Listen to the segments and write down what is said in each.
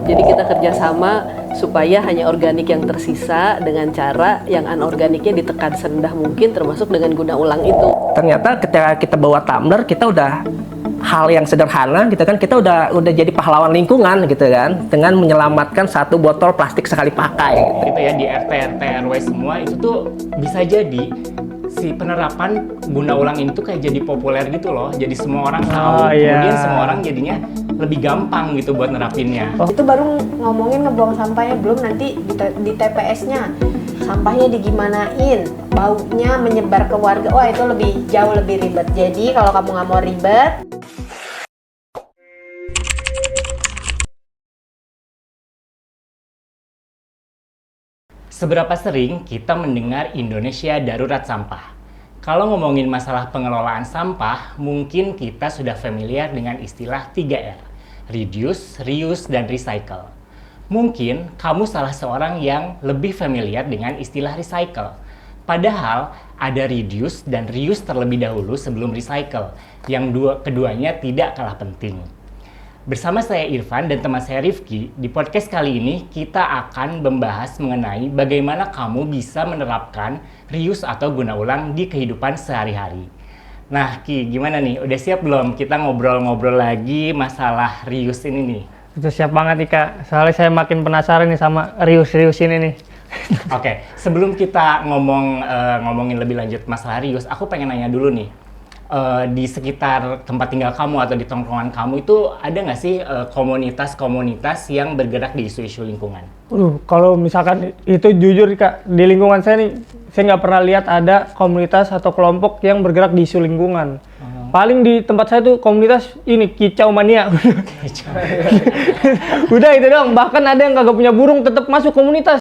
Jadi kita kerjasama supaya hanya organik yang tersisa dengan cara yang anorganiknya ditekan serendah mungkin, termasuk dengan guna ulang itu. Ternyata ketika kita bawa tumbler, kita udah hal yang sederhana gitu kan, kita udah jadi pahlawan lingkungan gitu kan, dengan menyelamatkan satu botol plastik sekali pakai gitu. Gitu ya, di RT RW semua itu tuh bisa jadi si penerapan guna ulang ini tuh kayak jadi populer gitu loh. Jadi semua orang tahu, kemudian semua orang jadinya lebih gampang gitu buat nerapinnya. Itu baru ngomongin ngebuang sampahnya, belum nanti di TPS-nya sampahnya digimanain, baunya menyebar ke warga. Wah, itu jauh lebih ribet. Jadi kalau kamu nggak mau ribet, seberapa sering kita mendengar Indonesia darurat sampah? Kalau ngomongin masalah pengelolaan sampah, mungkin kita sudah familiar dengan istilah 3R. Reduce, reuse, dan recycle. Mungkin kamu salah seorang yang lebih familiar dengan istilah recycle. Padahal ada reduce dan reuse terlebih dahulu sebelum recycle, yang keduanya tidak kalah penting. Bersama saya Irfan dan teman saya Rifki, di podcast kali ini kita akan membahas mengenai bagaimana kamu bisa menerapkan reuse atau guna ulang di kehidupan sehari-hari. Nah Ki, gimana nih? Udah siap belum kita ngobrol-ngobrol lagi masalah reuse ini nih? Itu siap banget nih Kak, soalnya saya makin penasaran nih sama reuse ini nih. Oke, sebelum kita ngomongin lebih lanjut masalah reuse, aku pengen nanya dulu nih. Di sekitar tempat tinggal kamu atau di tongkrongan kamu itu ada nggak sih komunitas-komunitas yang bergerak di isu-isu lingkungan? Kalau misalkan itu jujur Kak, di lingkungan saya nih, saya nggak pernah lihat ada komunitas atau kelompok yang bergerak di isu lingkungan. Paling di tempat saya tuh komunitas ini kicau mania. Udah itu doang, bahkan ada yang kagak punya burung tetap masuk komunitas.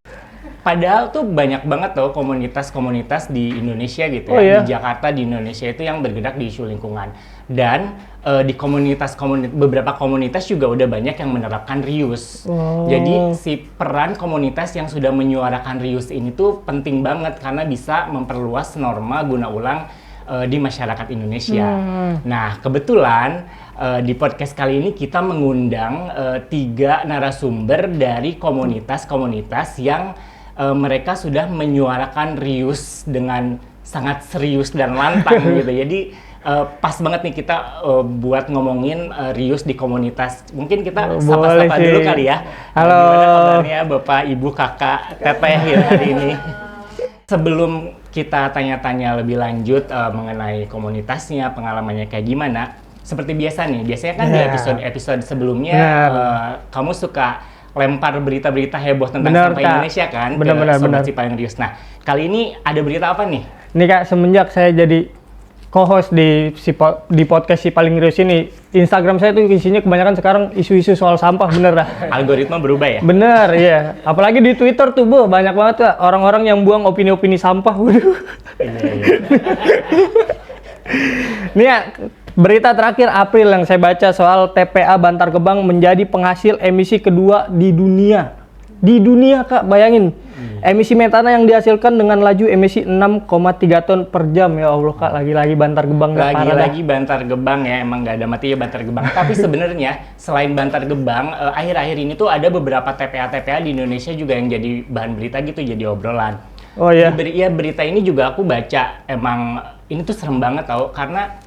Padahal tuh banyak banget tuh komunitas-komunitas di Indonesia gitu ya, di Jakarta, di Indonesia itu yang bergerak di isu lingkungan. Dan di beberapa komunitas juga udah banyak yang menerapkan reuse. Jadi si peran komunitas yang sudah menyuarakan reuse ini tuh penting banget karena bisa memperluas norma guna ulang di masyarakat Indonesia. Nah, kebetulan di podcast kali ini kita mengundang 3 narasumber dari komunitas-komunitas yang mereka sudah menyuarakan reuse dengan sangat serius dan lantang gitu. Jadi pas banget nih kita buat ngomongin reuse di komunitas. Mungkin kita sapa-sapa dulu kali ya. Halo. Gimana kabarnya Bapak, Ibu, Kakak, Teteh ya hari ini? Sebelum kita tanya-tanya lebih lanjut mengenai komunitasnya, pengalamannya kayak gimana, seperti biasa nih, biasanya kan di episode sebelumnya kamu suka lempar berita-berita heboh tentang sampah Indonesia kan ke Sobat Cipaling Rius. Nah, kali ini ada berita apa nih? Ini Kak, semenjak saya jadi co-host di podcast Cipaling Rius ini, Instagram saya tuh isinya kebanyakan sekarang isu-isu soal sampah, bener dah. Algoritma berubah ya? Bener, iya. Apalagi di Twitter tuh, banyak banget Kak, orang-orang yang buang opini-opini sampah. Waduh. Nih ya, berita terakhir April yang saya baca soal TPA Bantar Gebang menjadi penghasil emisi kedua di dunia. Di dunia Kak, bayangin. Emisi metana yang dihasilkan dengan laju emisi 6,3 ton per jam. Ya Allah Kak, lagi-lagi Bantar Gebang. Lagi-lagi Bantar Gebang ya, emang nggak ada matinya Bantar Gebang. Tapi sebenarnya selain Bantar Gebang, akhir-akhir ini tuh ada beberapa TPA-TPA di Indonesia juga yang jadi bahan berita gitu, jadi obrolan. Oh iya? Iya, berita ini juga aku baca, emang ini tuh serem banget tau, karena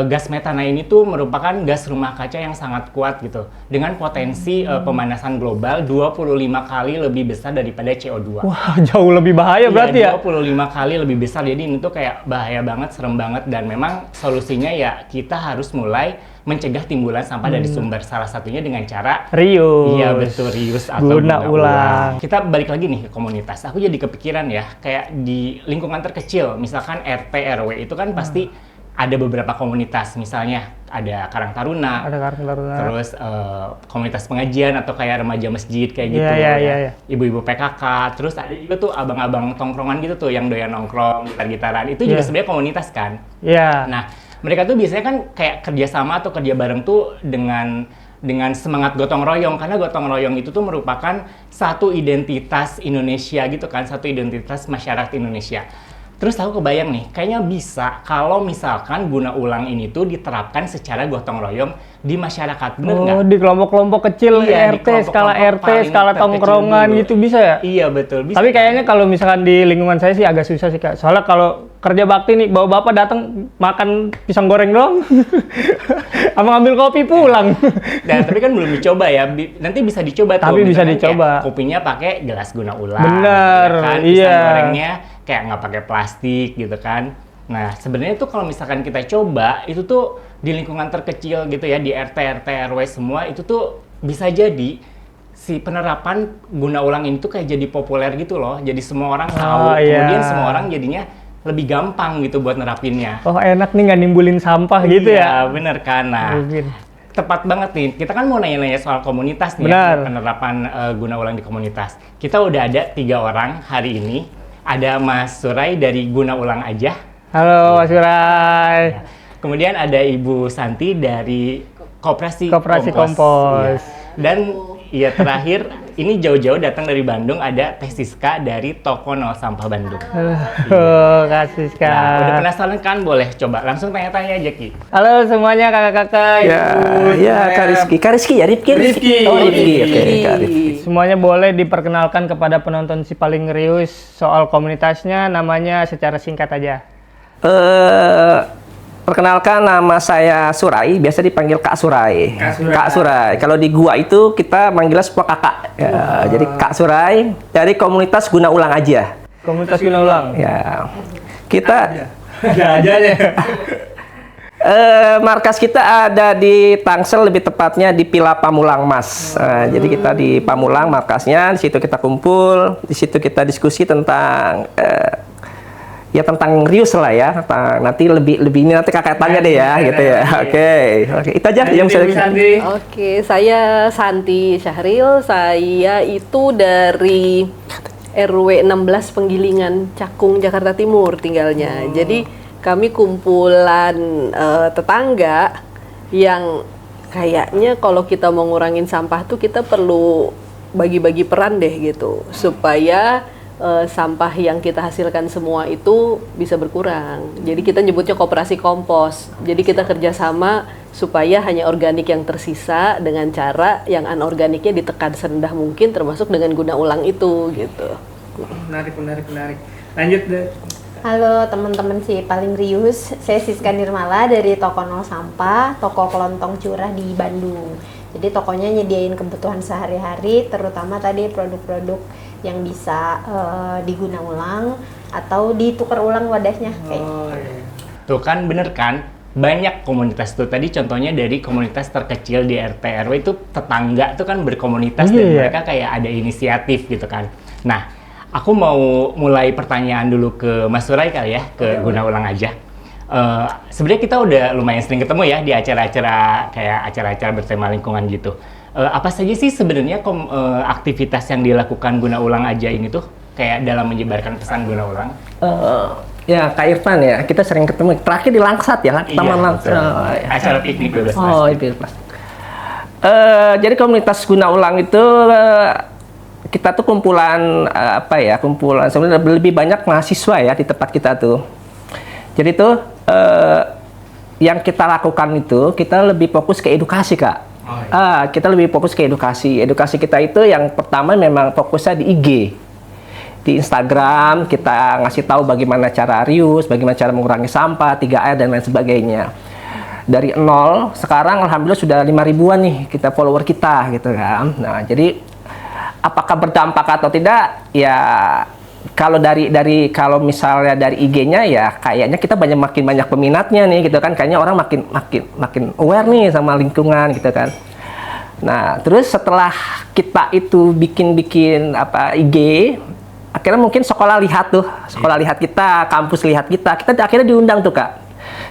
gas metana ini tuh merupakan gas rumah kaca yang sangat kuat gitu, dengan potensi pemanasan global 25 kali lebih besar daripada CO2. Wah, jauh lebih bahaya berarti ya? 25 kali lebih besar, jadi ini tuh kayak bahaya banget, serem banget, dan memang solusinya ya kita harus mulai mencegah timbulan sampah dari sumber, salah satunya dengan cara reuse. Iya betul, reuse atau guna ulang. Kita balik lagi nih ke komunitas, aku jadi kepikiran ya, kayak di lingkungan terkecil, misalkan RT RW itu kan pasti ada beberapa komunitas, misalnya ada Karang Taruna, terus komunitas pengajian atau kayak remaja masjid kayak gitu, ibu-ibu PKK, terus ada juga tuh abang-abang tongkrongan gitu tuh yang doyan nongkrong, gitar-gitaran, itu juga sebenarnya komunitas kan. Nah, mereka tuh biasanya kan kayak kerjasama atau kerja bareng tuh dengan semangat gotong royong, karena gotong royong itu tuh merupakan satu identitas Indonesia gitu kan, satu identitas masyarakat Indonesia. Terus aku kebayang nih, kayaknya bisa kalau misalkan guna ulang ini tuh diterapkan secara gotong royong di masyarakat, bener nggak? Di kelompok-kelompok kecil, Iya, di RT, skala kelompok-kelompok RT, paling skala terkecil tongkrongan dulu. gitu bisa ya? Iya betul, bisa. Tapi kayaknya kalau misalkan di lingkungan saya sih agak susah sih Kak. Soalnya kalau kerja bakti nih, bawa bapak datang makan pisang goreng doang. Sama ngambil kopi pulang. Dan tapi kan belum dicoba ya. Nanti bisa dicoba tuh. Tapi bisa Misalkan dicoba. kayak kopinya pakai gelas guna ulang. Bener, ya kan? iya. Pisang gorengnya kayak nggak pakai plastik gitu kan. Nah, sebenarnya tuh kalau misalkan kita coba, itu tuh di lingkungan terkecil gitu ya, di RT, RW semua, itu tuh bisa jadi si penerapan guna ulang ini tuh kayak jadi populer gitu loh. Jadi semua orang tahu, kemudian semua orang jadinya lebih gampang gitu buat nerapinnya. Oh enak nih nggak nimbulin sampah gitu ya? Iya, bener kan. Nah, Mungkin. tepat banget nih. Kita kan mau nanya-nanya soal komunitas nih, Benar. penerapan guna ulang di komunitas. Kita udah ada 3 orang hari ini. Ada Mas Surai dari Guna Ulang Aja. Halo Mas Surai. Kemudian ada Ibu Santi dari Koperasi Kompos. Iya. Dan ya terakhir, ini jauh-jauh datang dari Bandung, ada Teh Siska dari Toko Nol Sampah Bandung. Kak Siska. Nah, udah penasaran kan? Boleh coba langsung tanya-tanya aja, Ki. Halo semuanya kakak-kakak. Ya, Kak Rizky ya, Rifki. Oh, Rifki. Oke, Kak Rifki. Semuanya boleh diperkenalkan kepada penonton si paling ngerius soal komunitasnya, namanya secara singkat aja. Perkenalkan, nama saya Surai, biasa dipanggil Kak Surai. Kak Surai. Kalau di gua itu kita manggilnya semua kakak. Ya, jadi Kak Surai dari komunitas Guna Ulang Aja. Komunitas Guna Ulang. Ya, kita Ada aja deh. markas kita ada di Tangsel, lebih tepatnya di Pila Pamulang Mas. Jadi kita di Pamulang markasnya, di situ kita kumpul, di situ kita diskusi tentang ya tentang rius lah ya. Nanti lebih ini nanti kakak tanya deh ya, gitu ya. Oke, itu aja yang bisa. Oke, saya Santi Syahril. Saya itu dari RW 16 Penggilingan, Cakung, Jakarta Timur tinggalnya. Jadi kami kumpulan tetangga yang kayaknya kalau kita mau ngurangin sampah tuh kita perlu bagi-bagi peran deh gitu, supaya sampah yang kita hasilkan semua itu bisa berkurang. Jadi kita nyebutnya koperasi kompos. Jadi kita kerjasama supaya hanya organik yang tersisa dengan cara yang anorganiknya ditekan serendah mungkin, termasuk dengan guna ulang itu gitu. Menarik. Lanjut deh. Halo teman-teman si paling rius, saya Siska Nirmala dari Toko Nol Sampah, toko kelontong curah di Bandung. Jadi tokonya nyediain kebutuhan sehari-hari, terutama tadi produk-produk yang bisa diguna ulang atau ditukar ulang wadahnya kayak. Tuh kan bener kan? Banyak komunitas tuh. Tadi contohnya dari komunitas terkecil di RT RW itu tetangga tuh kan berkomunitas dan mereka kayak ada inisiatif gitu kan. Nah, aku mau mulai pertanyaan dulu ke Mas Surai kali ya, ke Guna Ulang Aja. Sebenarnya kita udah lumayan sering ketemu ya di acara-acara kayak acara-acara bertema lingkungan gitu. Apa saja sih sebenarnya aktivitas yang dilakukan Guna Ulang Aja ini tuh kayak dalam menyebarkan pesan guna ulang? Ya, Kak Irfan ya, kita sering ketemu. Terakhir di Langsat ya, Taman Langsat. Acara piknik bebas Oh, itu plastik. Jadi komunitas guna ulang itu kita tuh kumpulan kumpulan sebenarnya lebih banyak mahasiswa ya di tempat kita tuh. Jadi tuh yang kita lakukan itu kita lebih fokus ke edukasi, Kak. Kita lebih fokus ke edukasi. Edukasi kita itu yang pertama memang fokusnya di IG. Di Instagram kita ngasih tahu bagaimana cara reuse, bagaimana cara mengurangi sampah, 3R dan lain sebagainya. Dari nol, sekarang alhamdulillah sudah 5.000-an nih kita follower kita gitu kan. Nah, jadi apakah berdampak atau tidak? Ya kalau kalau misalnya dari IG-nya ya kayaknya kita makin banyak peminatnya nih gitu kan. Kayaknya orang makin aware nih sama lingkungan gitu kan. Nah, terus setelah kita itu bikin IG, akhirnya mungkin sekolah lihat kita, kampus lihat kita akhirnya diundang tuh, Kak.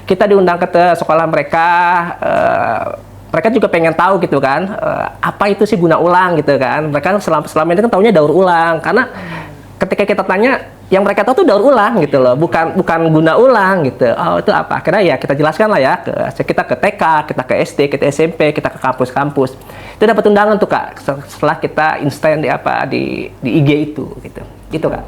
Kita diundang ke sekolah mereka, mereka juga pengen tahu gitu kan, apa itu sih guna ulang gitu kan. Mereka selama ini kan taunya daur ulang, karena ketika kita tanya, yang mereka tahu tuh daur ulang gitu loh, bukan guna ulang gitu. Oh, itu apa? Akhirnya ya kita jelaskan lah ya, kita ke TK, kita ke SD, kita SMP, kita ke kampus-kampus. Itu dapat undangan tuh, Kak, setelah kita instan di IG itu gitu. Gitu, Kak.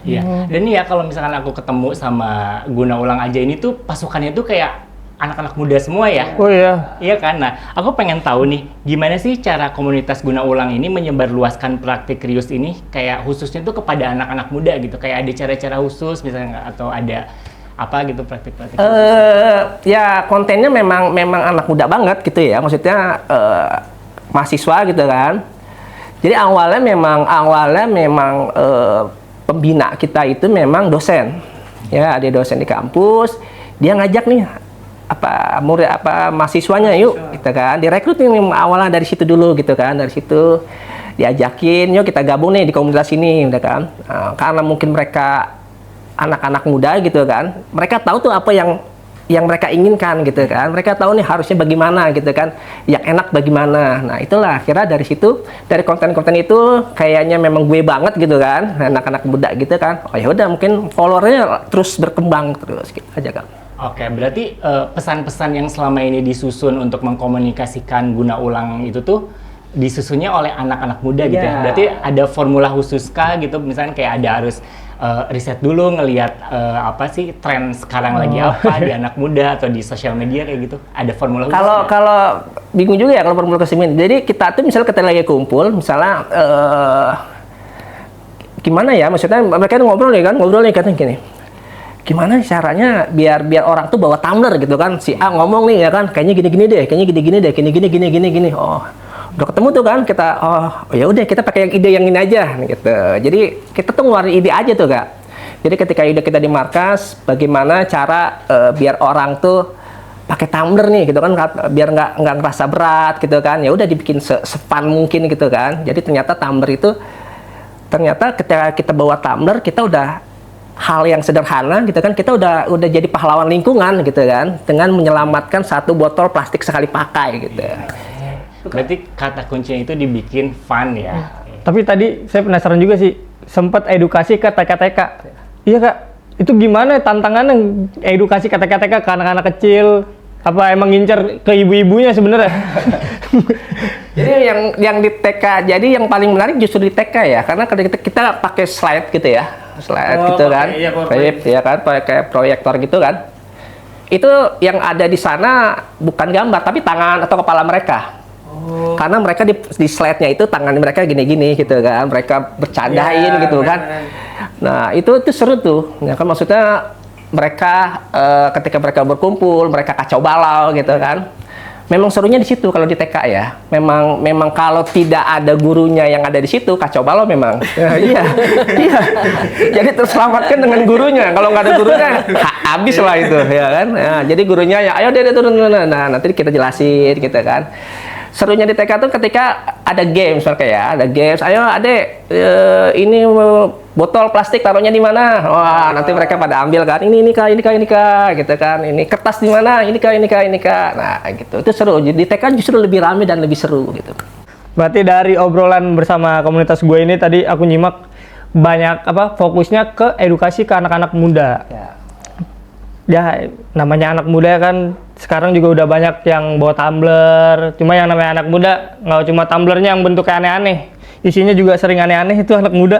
Iya. Dan ya kalau misalkan aku ketemu sama Guna Ulang Aja ini tuh pasukannya tuh kayak anak-anak muda semua ya. Oh iya. Iya kan? Nah, aku pengen tahu nih, gimana sih cara komunitas Guna Ulang ini menyebarluaskan praktik Rius ini kayak khususnya tuh kepada anak-anak muda gitu. Kayak ada cara-cara khusus misalnya nggak? Atau ada apa gitu praktik-praktik khusus? Ya kontennya memang anak muda banget gitu ya. Maksudnya mahasiswa gitu kan. Jadi awalnya memang pembina kita itu memang dosen. Ya, ada dosen di kampus, dia ngajak nih murid mahasiswanya yuk gitu kan. Direkrut nih awalnya dari situ dulu gitu kan. Dari situ diajakin, yuk kita gabung nih di komunitas ini gitu kan. Karena mungkin mereka anak-anak muda gitu kan. Mereka tahu tuh apa yang mereka inginkan gitu kan. Mereka tahu nih harusnya bagaimana gitu kan, yang enak bagaimana. Nah itulah akhirnya dari situ, dari konten-konten itu kayaknya memang gue banget gitu kan, anak-anak muda gitu kan. Oh ya udah, mungkin followernya terus berkembang terus gitu aja kan. Oke, berarti pesan-pesan yang selama ini disusun untuk mengkomunikasikan Guna Ulang itu tuh disusunnya oleh anak-anak muda gitu ya. Berarti ada formula khusus kah gitu, misalnya kayak ada harus riset dulu ngelihat apa sih tren sekarang lagi apa di anak muda atau di sosial media kayak gitu. Ada formula khusus? Kalau bingung juga ya kalau formula khusus. Jadi kita tuh misalnya kita lagi kumpul, misalnya gimana ya, maksudnya mereka ngobrol nih katanya gini. Gimana caranya biar orang tuh bawa tumbler gitu kan, si A ngomong nih ya kan, kayaknya gini-gini deh, gini. Oh, udah ketemu tuh kan kita, oh ya udah kita pakai yang ide yang ini aja gitu. Jadi kita tuh ngeluarin ide aja tuh Kak. Jadi ketika ide kita di markas, bagaimana cara biar orang tuh pakai tumbler nih gitu kan, biar nggak ngerasa berat gitu kan. Ya udah dibikin se-fun mungkin gitu kan. Jadi ternyata tumbler itu ketika kita bawa tumbler, kita udah hal yang sederhana gitu kan, kita udah jadi pahlawan lingkungan gitu kan, dengan menyelamatkan satu botol plastik sekali pakai gitu. Berarti kata kuncinya itu dibikin fun ya. Tapi tadi saya penasaran juga sih, sempat edukasi ke TK-TK. Iya Kak, itu gimana tantangannya edukasi ke TK-TK ke anak-anak kecil? Apa emang ngincer ke ibu-ibunya sebenarnya? Jadi yang di TK, jadi yang paling menarik justru di TK ya, karena kita pakai slide gitu ya. Gitu kan, ya kan, pakai proyektor gitu kan. Itu yang ada di sana bukan gambar, tapi tangan atau kepala mereka. Karena mereka di slide-nya itu tangan mereka gini-gini gitu kan, mereka bercandain gitu kan. Nah itu seru tuh, ya kan, maksudnya mereka ketika mereka berkumpul, mereka kacau balau gitu kan. Memang serunya di situ kalau di TK ya. Memang kalau tidak ada gurunya yang ada di situ, kacau balau memang. Ya, iya. Jadi terselamatkan dengan gurunya. Kalau nggak ada gurunya, habis lah itu, ya kan. Nah, jadi gurunya ya, ayo deh turun. Nah, nanti kita jelasin gitu kan. Serunya di TK tuh ketika ada games, kayak ada games. Ayo adek, ini botol plastik taruhnya di mana? Wah, nanti mereka pada ambil kan. Ini kak, gitu kan. Ini kertas di mana? Ini kak. Nah, gitu. Itu seru. Jadi di TK justru lebih ramai dan lebih seru gitu. Berarti dari obrolan bersama komunitas gue ini tadi aku nyimak banyak fokusnya ke edukasi ke anak-anak muda. Ya, namanya anak muda kan sekarang juga udah banyak yang bawa tumbler. Cuma yang namanya anak muda nggak cuma tumblernya yang bentuknya aneh-aneh, isinya juga sering aneh-aneh, itu anak muda.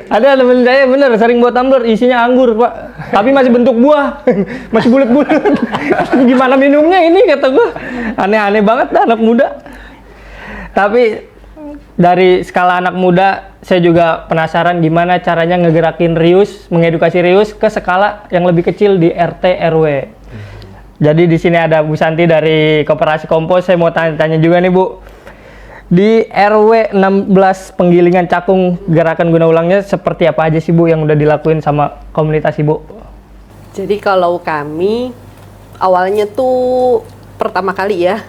Ada temen saya bener sering bawa tumbler isinya anggur Pak, tapi masih bentuk buah, masih bulat-bulat. Gimana minumnya ini, kata gua aneh-aneh banget dah anak muda. Tapi dari skala anak muda, saya juga penasaran gimana caranya ngegerakin Rius, mengedukasi Rius ke skala yang lebih kecil di RT RW. Jadi di sini ada Bu Santi dari Koperasi Kompos. Saya mau tanya juga nih Bu, di RW 16 Penggilingan Cakung, gerakan Guna Ulangnya seperti apa aja sih Bu yang udah dilakuin sama komunitas Ibu? Jadi kalau kami awalnya tuh pertama kali ya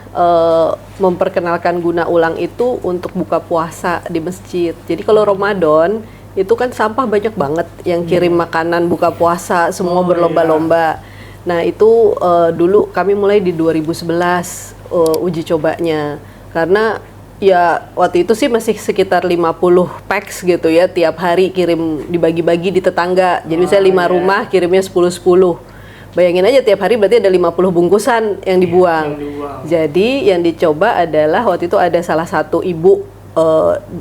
memperkenalkan Guna Ulang itu untuk buka puasa di masjid. Jadi kalau Ramadan itu kan sampah banyak banget yang kirim makanan buka puasa, semua berlomba-lomba. Nah itu dulu kami mulai di 2011 uji cobanya, karena ya waktu itu sih masih sekitar 50 packs gitu ya, tiap hari kirim, dibagi-bagi di tetangga. Jadi misalnya 5 rumah kirimnya 10-10. Bayangin aja tiap hari berarti ada 50 bungkusan yang dibuang. Jadi yang dicoba adalah waktu itu ada salah satu ibu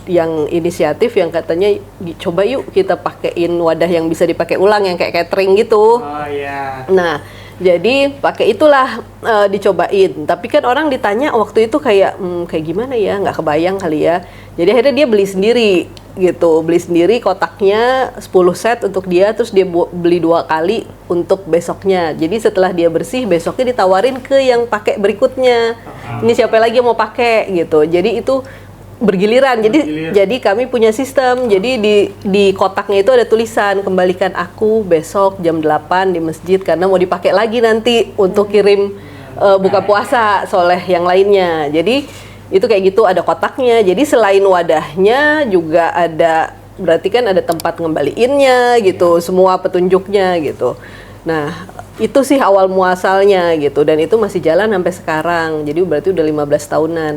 yang inisiatif yang katanya coba yuk kita pakein wadah yang bisa dipakai ulang yang kayak catering gitu. Oh iya. Nah, jadi pakai itulah dicobain. Tapi kan orang ditanya waktu itu kayak kayak gimana ya, nggak kebayang kali ya. Jadi akhirnya dia beli sendiri gitu, beli sendiri kotaknya 10 set untuk dia, terus dia beli 2 kali untuk besoknya. Jadi setelah dia bersih, besoknya ditawarin ke yang pakai berikutnya. Ini siapa lagi yang mau pakai gitu. Jadi itu bergiliran. Jadi kami punya sistem. Jadi di kotaknya itu ada tulisan kembalikan aku besok jam 8 di masjid karena mau dipakai lagi nanti untuk kirim buka puasa soleh yang lainnya. Jadi itu kayak gitu, ada kotaknya. Jadi selain wadahnya juga ada, berarti kan ada tempat ngembaliinnya gitu, semua petunjuknya gitu. Nah, itu sih awal muasalnya gitu, dan itu masih jalan sampai sekarang. Jadi berarti udah 15 tahunan.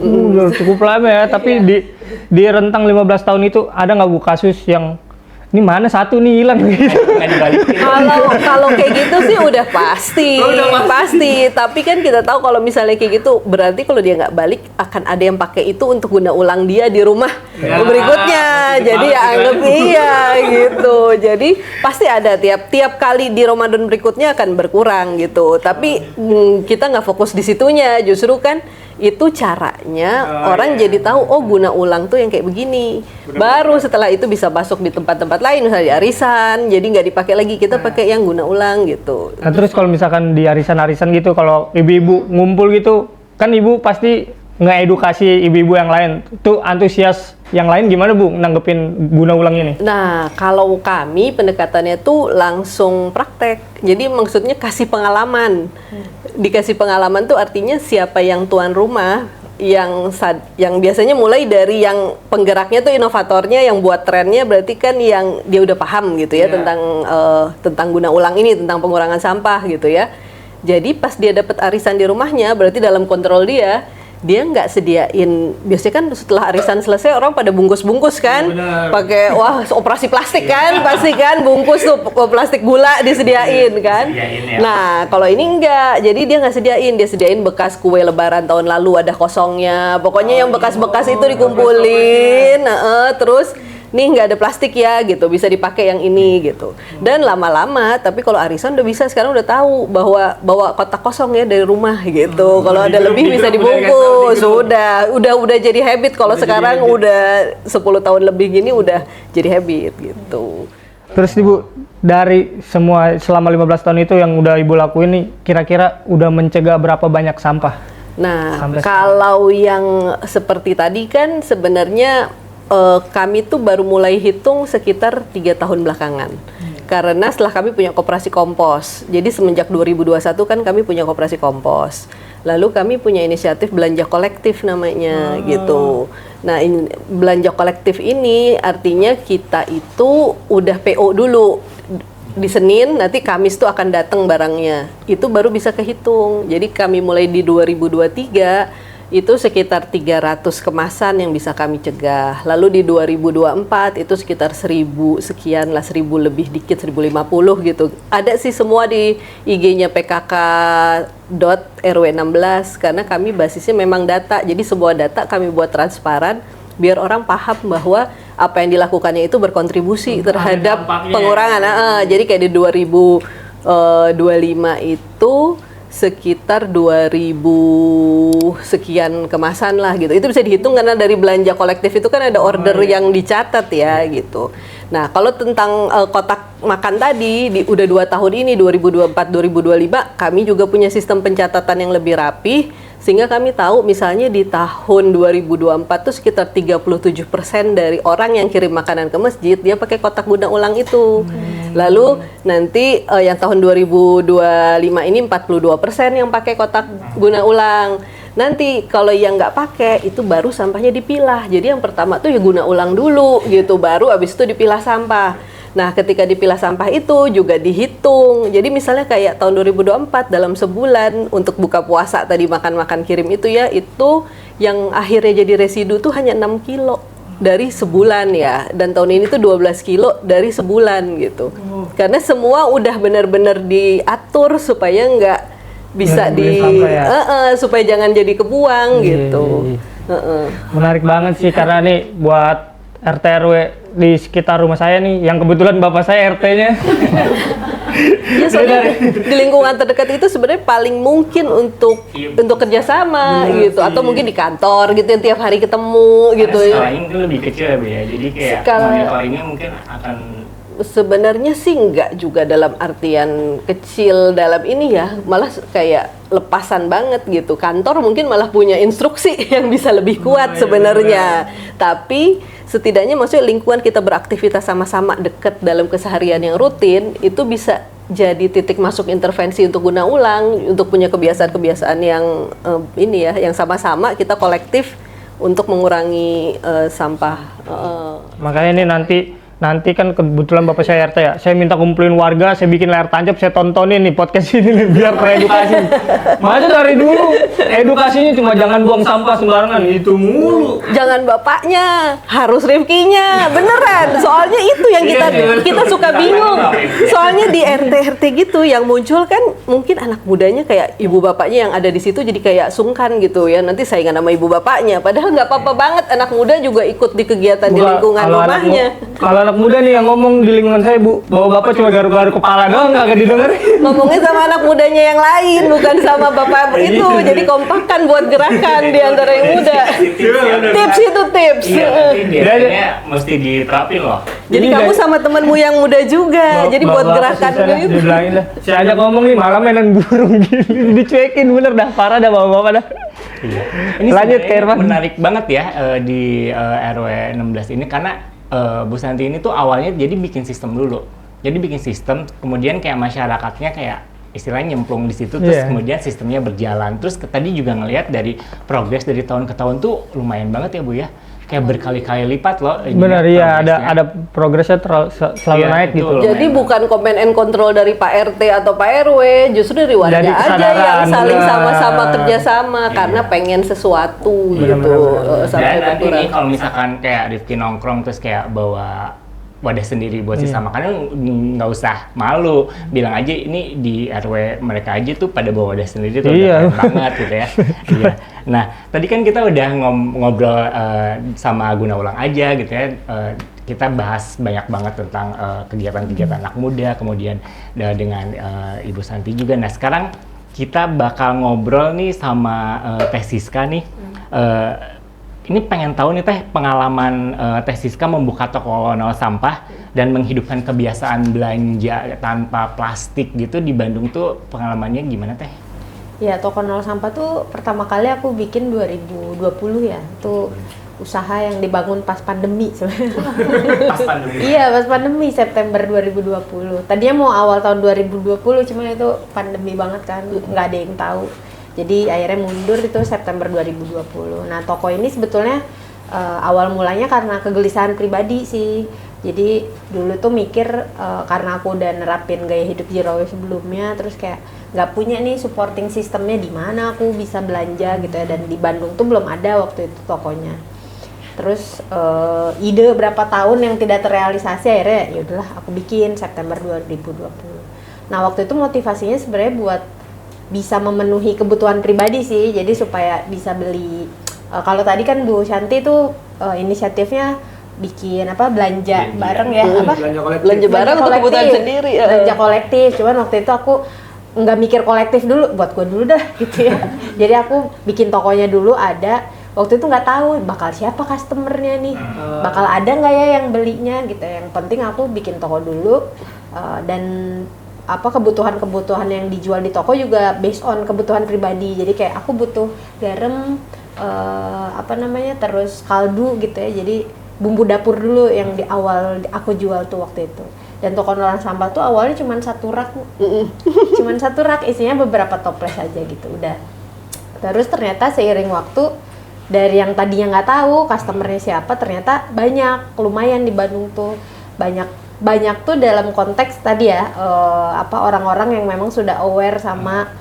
Udah cukup lama ya, tapi di rentang 15 tahun itu ada nggak Bu kasus yang ini mana satu nih hilang gitu? Nggak dibalikin. Kalau kayak gitu sih udah pasti, pasti. Tapi kan kita tahu kalau misalnya kayak gitu, berarti kalau dia nggak balik akan ada yang pakai itu untuk guna ulang dia di rumah berikutnya. Jadi ya anggap iya gitu. Jadi pasti ada tiap kali di Ramadan berikutnya akan berkurang gitu. Tapi kita nggak fokus di situnya, justru kan itu caranya orang jadi tahu oh guna ulang tuh yang kayak begini. Baru setelah itu bisa masuk di tempat-tempat lain, misalnya di arisan, jadi nggak dipakai lagi, kita pakai yang guna ulang gitu. Nah terus kalau misalkan di arisan-arisan gitu, kalau ibu-ibu ngumpul gitu, kan ibu pasti nge-edukasi ibu-ibu yang lain. Tuh antusias yang lain gimana Bu nanggepin guna ulang ini? Nah, kalau kami pendekatannya tuh langsung praktek. Jadi maksudnya kasih pengalaman. Dikasih pengalaman tuh artinya siapa yang tuan rumah yang biasanya mulai dari yang penggeraknya tuh inovatornya, yang buat trennya berarti kan yang dia udah paham gitu ya tentang guna ulang ini, tentang pengurangan sampah gitu ya. Jadi pas dia dapat arisan di rumahnya, berarti dalam kontrol dia nggak sediain, biasanya kan setelah arisan selesai orang pada bungkus-bungkus kan, pakai operasi plastik kan, pasti kan bungkus tuh plastik gula disediain kan. Nah kalau ini enggak, jadi dia nggak sediain, dia sediain bekas kue lebaran tahun lalu ada kosongnya, pokoknya yang bekas-bekas itu dikumpulin, terus nih nggak ada plastik ya gitu, bisa dipakai yang ini gitu. Dan lama-lama, tapi kalau arisan udah bisa, sekarang udah tahu bahwa bawa kotak kosong ya dari rumah gitu. Kalau ada lebih bisa dibungkus. Udah jadi habit. Kalau sekarang udah 10 tahun lebih gini udah jadi habit gitu. Terus Ibu, dari semua selama 15 tahun itu yang udah Ibu lakuin nih, kira-kira udah mencegah berapa banyak sampah? Nah, kalau yang seperti tadi kan sebenarnya kami tuh baru mulai hitung sekitar 3 tahun belakangan. Karena setelah kami punya koperasi kompos. Jadi semenjak 2021 kan kami punya koperasi kompos. Lalu kami punya inisiatif belanja kolektif namanya gitu. Nah, belanja kolektif ini artinya kita itu udah PO dulu. Di Senin, nanti Kamis tuh akan datang barangnya. Itu baru bisa kehitung. Jadi kami mulai di 2023 itu sekitar 300 kemasan yang bisa kami cegah. Lalu di 2024 itu sekitar 1000 sekian lah, 1000 lebih dikit, 1050 gitu. Ada sih semua di IG-nya pkk.rw16 karena kami basisnya memang data. Jadi semua data kami buat transparan biar orang paham bahwa apa yang dilakukannya itu berkontribusi terhadap pengurangan. Jadi kayak di 2025 itu sekitar 2000 sekian kemasan lah gitu. Itu bisa dihitung karena dari belanja kolektif itu kan ada order yang dicatat ya gitu. Nah, kalau tentang kotak makan tadi udah 2 tahun ini 2024-2025 kami juga punya sistem pencatatan yang lebih rapi sehingga kami tahu misalnya di tahun 2024 tuh sekitar 37% dari orang yang kirim makanan ke masjid dia pakai kotak guna ulang itu. Lalu nanti yang tahun 2025 ini 42% yang pakai kotak guna ulang. Nanti kalau yang nggak pakai itu baru sampahnya dipilah. Jadi yang pertama tuh ya guna ulang dulu gitu, baru abis itu dipilah sampah. Nah, ketika dipilah sampah itu juga dihitung. Jadi misalnya kayak tahun 2024 dalam sebulan untuk buka puasa tadi makan-makan kirim itu ya, itu yang akhirnya jadi residu tuh hanya 6 kilo dari sebulan ya. Dan tahun ini tuh 12 kilo dari sebulan gitu. Karena semua udah benar-benar diatur supaya nggak bisa supaya jangan jadi kebuang gitu. Menarik banget sih karena nih buat RT RW di sekitar rumah saya nih, yang kebetulan bapak saya RT-nya. Ya, soalnya di lingkungan terdekat itu sebenarnya paling mungkin untuk kerjasama gitu, atau mungkin di kantor gitu yang tiap hari ketemu gitu. Skala ini kan lebih kecil ya Bu ya, jadi kayak monitoringnya mungkin akan sebenarnya sih enggak juga dalam artian kecil dalam ini ya, malah kayak lepasan banget gitu. Kantor mungkin malah punya instruksi yang bisa lebih kuat sebenarnya. Tapi setidaknya maksudnya lingkungan kita beraktivitas sama-sama dekat dalam keseharian yang rutin, itu bisa jadi titik masuk intervensi untuk guna ulang, untuk punya kebiasaan-kebiasaan yang ini ya, yang sama-sama kita kolektif untuk mengurangi sampah. Makanya ini nanti kan kebetulan bapak saya RT ya, saya minta kumpulin warga, saya bikin layar tancap, saya tontonin nih podcast ini nih, biar teredukasi. Masa dari dulu edukasinya cuma jangan buang sampah sembarangan, itu mulu. Jangan bapaknya, harus Rifkinya, beneran. Soalnya itu yang kita suka bingung. Soalnya di RT gitu yang muncul kan mungkin anak mudanya kayak ibu bapaknya yang ada di situ jadi kayak sungkan gitu ya. Nanti saingan sama ibu bapaknya. Padahal nggak apa-apa banget anak muda juga ikut di kegiatan di lingkungan rumahnya. Kalau anak muda nih yang ngomong di lingkungan saya Bu, bahwa bapak cuma garuk-garuk kepala doang nggak didengerin. Ngomongnya sama anak mudanya yang lain, bukan sama bapak itu. Jadi kompakan buat gerakan di antara yang muda. Tips itu tips. Iya, tapi biasanya mesti diterapin loh. Jadi kamu sama temenmu yang muda juga. Jadi buat gerakan itu. itu. Dibilangin dah. Saya ajak ngomong nih malah mainan burung gini, dicuekin bener dah, parah dah bapak-bapak dah. Iya. Ini Lanjut ke Irfan. menarik banget ya di RW 16 ini karena Bu Santi ini tuh awalnya jadi bikin sistem dulu. Jadi bikin sistem, kemudian kayak masyarakatnya kayak istilahnya nyemplung di situ, terus kemudian sistemnya berjalan. Terus tadi juga ngelihat dari progres dari tahun ke tahun tuh lumayan banget ya Bu ya. Kayak berkali-kali lipat loh. Benar iya, ada progresnya selalu naik gitu. Jadi bukan command and control dari Pak RT atau Pak RW, justru dari warga Jadi aja yang saling sama-sama kerjasama karena pengen sesuatu gitu. Dan nanti nih kalau misalkan kayak Rifki nongkrong terus kayak bawa wadah sendiri buat sesama, karena nggak usah malu, bilang aja ini di RW mereka aja tuh pada bawa wadah sendiri tuh udah keren banget gitu ya. Iya. Nah tadi kan kita udah ngobrol sama Guna Ulang aja gitu ya, kita bahas banyak banget tentang kegiatan-kegiatan anak muda, kemudian dengan Ibu Santi juga. Nah sekarang kita bakal ngobrol nih sama Teh Siska nih. Ini pengen tahu nih Teh, pengalaman Teh Siska membuka toko nol sampah dan menghidupkan kebiasaan belanja tanpa plastik gitu di Bandung tuh pengalamannya gimana Teh? Ya, toko nol sampah tuh pertama kali aku bikin 2020 ya. Itu usaha yang dibangun pas pandemi sebenarnya. Pas pandemi? Iya, pas pandemi September 2020. Tadinya mau awal tahun 2020, cuma itu pandemi banget kan, nggak ada yang tahu. Jadi akhirnya mundur itu September 2020. Nah toko ini sebetulnya awal mulanya karena kegelisahan pribadi sih. Jadi dulu tuh mikir karena aku udah nerapin gaya hidup zero waste sebelumnya, terus kayak nggak punya nih supporting sistemnya di mana aku bisa belanja gitu ya. Dan di Bandung tuh belum ada waktu itu tokonya. Terus ide berapa tahun yang tidak terrealisasi, akhirnya ya udahlah aku bikin September 2020. Nah waktu itu motivasinya sebenarnya buat bisa memenuhi kebutuhan pribadi sih, jadi supaya bisa beli. Kalau tadi kan Bu Shanti tuh inisiatifnya bikin belanja bareng ya, belanja bareng untuk kebutuhan sendiri, belanja kolektif. Cuman waktu itu aku nggak mikir kolektif dulu, buat gue dulu dah gitu ya. Jadi aku bikin tokonya dulu ada. Waktu itu nggak tahu bakal siapa customernya nih, bakal ada nggak ya yang belinya gitu. Yang penting aku bikin toko dulu dan kebutuhan-kebutuhan yang dijual di toko juga based on kebutuhan pribadi. Jadi kayak aku butuh garam, terus kaldu gitu ya. Jadi bumbu dapur dulu yang di awal aku jual tuh waktu itu. Dan toko nol sampah tuh awalnya cuma satu rak, isinya beberapa toples aja gitu udah. Terus ternyata seiring waktu dari yang tadinya nggak tahu customernya siapa, ternyata banyak, lumayan di Bandung tuh banyak tuh dalam konteks tadi ya orang-orang yang memang sudah aware sama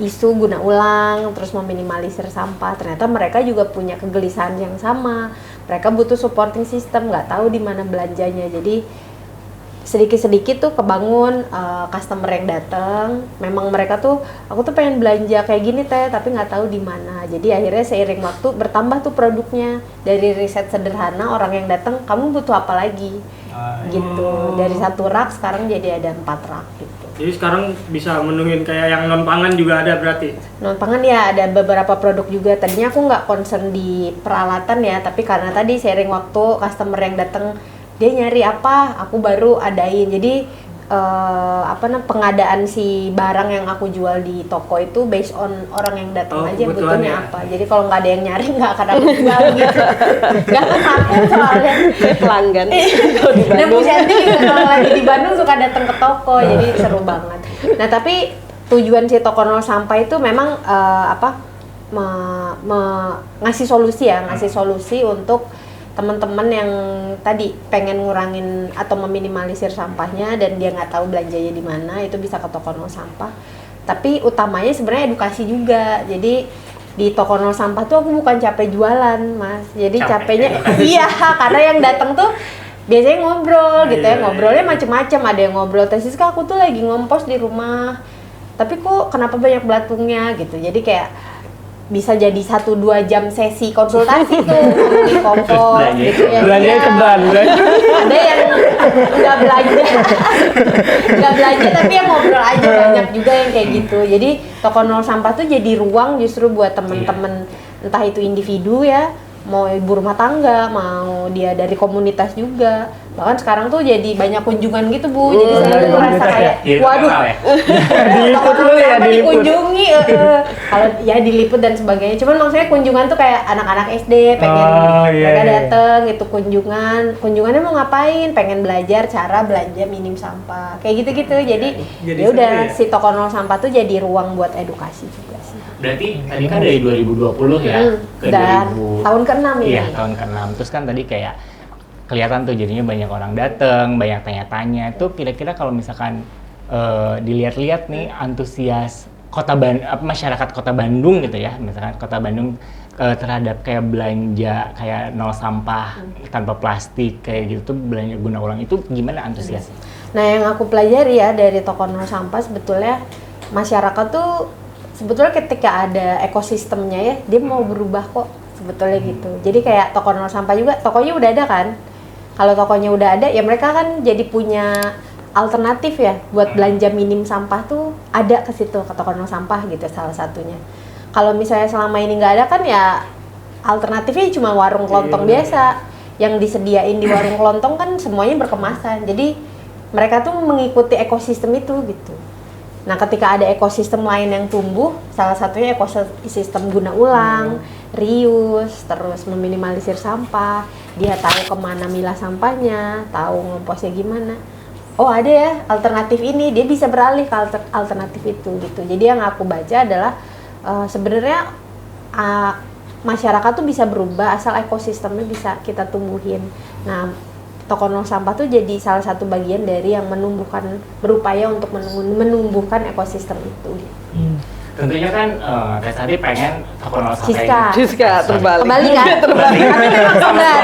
isu guna ulang, terus meminimalisir sampah. Ternyata mereka juga punya kegelisahan yang sama, mereka butuh supporting system, nggak tahu di mana belanjanya. Jadi sedikit-sedikit tuh kebangun customer yang datang. Memang mereka tuh, aku tuh pengen belanja kayak gini teh, tapi nggak tahu di mana. Jadi akhirnya seiring waktu bertambah tuh produknya. Dari riset sederhana orang yang datang, kamu butuh apa lagi? Gitu. Dari 1 rak sekarang jadi ada 4 rak gitu. Jadi sekarang bisa menuhin kayak yang non pangan juga ada berarti? Non pangan ya ada beberapa produk juga. Tadinya aku nggak concern di peralatan ya, tapi karena tadi seiring waktu customer yang datang dia nyari apa, aku baru adain. Jadi pengadaan si barang yang aku jual di toko itu based on orang yang datang aja butuhnya apa. Jadi kalau nggak ada yang nyari nggak akan aku jual gitu. Nggak akan aku soalnya pelanggan. Kalau di Dan Bu Bandung. Shanti juga kalau lagi di Bandung suka datang ke toko, jadi seru banget. Nah tapi tujuan si toko nol sampah itu memang ngasih solusi ya, ngasih solusi untuk teman-teman yang tadi pengen ngurangin atau meminimalisir sampahnya dan dia nggak tahu belanjanya di mana, itu bisa ke toko nol sampah. Tapi utamanya sebenarnya edukasi juga. Jadi di toko nol sampah tuh aku bukan capek jualan, Mas. Jadi capeknya iya, karena yang datang tuh biasanya ngobrol gitu ya, ngobrolnya macem-macem. Ada yang ngobrol, "Teh Siska, aku tuh lagi ngompos di rumah, tapi kok kenapa banyak belatungnya?" gitu. Jadi kayak bisa jadi 1-2 jam sesi konsultasi tuh ngomongin kompos gitu ya. Belanjanya ceban, Ada yang nggak belanja tapi yang ngobrol aja, banyak juga yang kayak gitu. Jadi toko nol sampah tuh jadi ruang justru buat temen-temen, entah itu individu ya, mau ibu rumah tangga, mau dia dari komunitas juga. Bahkan sekarang tuh jadi banyak kunjungan gitu Bu, jadi saya tuh merasa kayak, waduh, Diliput dulu ya, diliput. dikunjungi, kalau ya diliput dan sebagainya. Cuman maksudnya kunjungan tuh kayak anak-anak SD pengen mereka dateng gitu kunjungannya mau ngapain? Pengen belajar cara belanja minim sampah, kayak gitu-gitu. Jadi ya udah si toko nol sampah tuh jadi ruang buat edukasi juga sih. Berarti tadi kan dari 2020 ya ke Dan 2000. tahun ke-6 ini. Iya, tahun ke-6. Terus kan tadi kayak kelihatan tuh jadinya banyak orang datang, banyak tanya-tanya. Itu kira-kira kalau misalkan dilihat-lihat nih antusias masyarakat Kota Bandung gitu ya, misalkan Kota Bandung terhadap kayak belanja kayak nol sampah tanpa plastik kayak gitu tuh, belanja guna ulang itu gimana antusiasnya? Nah, yang aku pelajari ya dari toko nol sampah sebetulnya masyarakat tuh sebetulnya ketika ada ekosistemnya ya, dia mau berubah kok sebetulnya gitu. Jadi kayak toko nol sampah juga, tokonya udah ada kan. Kalau tokonya udah ada, ya mereka kan jadi punya alternatif ya buat belanja minim sampah tuh ada ke situ, ke toko nol sampah gitu salah satunya. Kalau misalnya selama ini nggak ada kan ya alternatifnya cuma warung kelontong biasa. Yang disediain di warung kelontong kan semuanya berkemasan. Jadi mereka tuh mengikuti ekosistem itu gitu. Nah, ketika ada ekosistem lain yang tumbuh, salah satunya ekosistem guna ulang, reuse, terus meminimalisir sampah, dia tahu kemana milah sampahnya, tahu ngomposnya gimana. Oh, ada ya alternatif ini, dia bisa beralih ke alternatif itu gitu. Jadi yang aku baca adalah sebenarnya masyarakat tuh bisa berubah asal ekosistemnya bisa kita tumbuhin. Nah, toko nol sampah tuh jadi salah satu bagian dari yang berupaya untuk menumbuhkan ekosistem itu. Tentunya kan Teh Sari pengen toko nol sampah Siska terbalik. Kembali kan? Tapi memang sabar.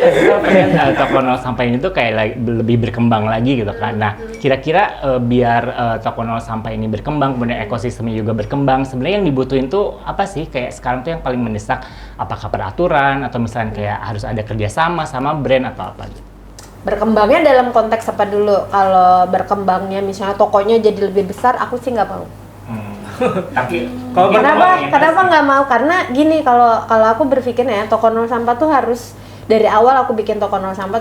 Kita pengen toko nol sampah ini tuh kayak lebih berkembang lagi gitu kan. Nah, kira-kira biar toko nol sampah ini berkembang, kemudian ekosistemnya juga berkembang, sebenarnya yang dibutuhin tuh apa sih? Kayak sekarang tuh yang paling mendesak, apakah peraturan atau misalnya kayak harus ada kerjasama sama brand atau apa gitu? Berkembangnya dalam konteks apa dulu? Kalau berkembangnya misalnya tokonya jadi lebih besar, aku sih nggak mau. Tapi Kenapa nggak mau? Karena gini, kalau aku berpikirnya toko nol sampah tuh harus dari awal aku bikin toko nol sampah